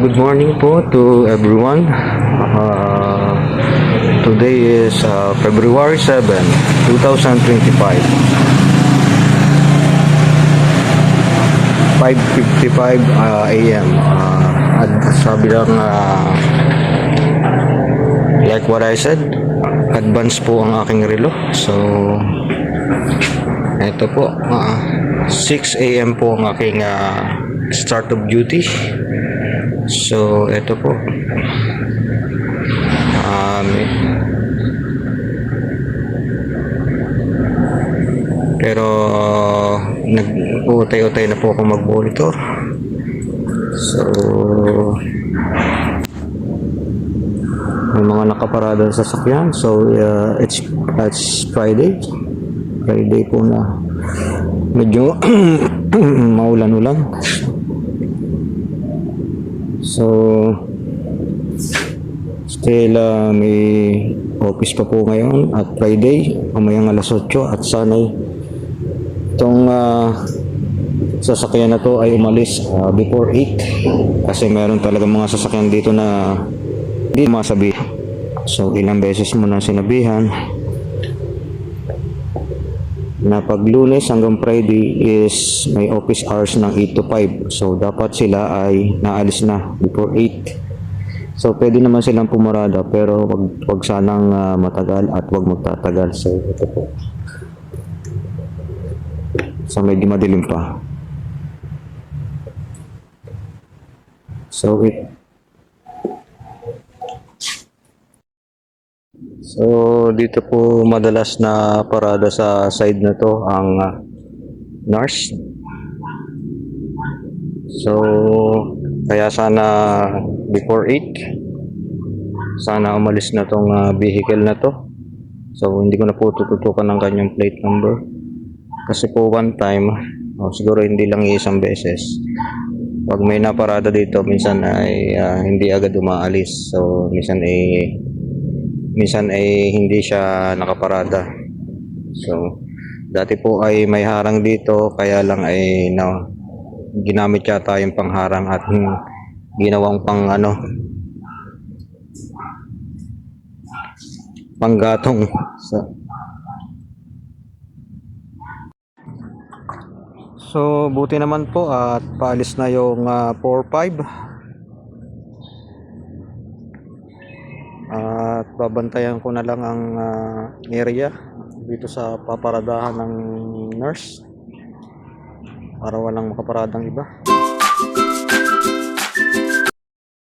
Good morning po to everyone. Today is February 7, 2025. 5:55 a.m. At sabi lang, like what I said, advance po ang aking relo. So, ito po, 6 a.m. po ang aking start of duty. So, ito po. Pero nag-utay-utay na po ako mag-monitor. So, may mga nakaparada sa sasakyan. So, it's Friday. Friday po na. Medyo maulan-ulan. So, still may office pa po ngayon at Friday, mamayang alas 8 at sana'y itong sasakyan na to ay umalis before 8 kasi meron talaga mga sasakyan dito na hindi masabi. So, ilang beses mo na sinabihan na pag Lunes hanggang Friday is may office hours ng 8 to 5. So, dapat sila ay naalis na before 8. So, pwede naman silang pumarada pero wag sanang matagal at wag magtatagal. So, ito po. So, medyo madilim pa. So, dito po madalas na parada sa side na to ang nurse. So, kaya sana before 8 sana umalis na tong vehicle na to. So, hindi ko na po tututukan ng kanyang plate number kasi po one time, siguro hindi lang isang beses, pag may naparada dito minsan ay hindi agad umaalis. So, minsan ay hindi siya nakaparada. So, dati po ay may harang dito kaya lang ay ginamit yata yung pangharang at ginawang panggatong. So, buti naman po at paalis na yung 4-5 at babantayan ko na lang ang area dito sa paparadahan ng nurse para walang makaparadang iba.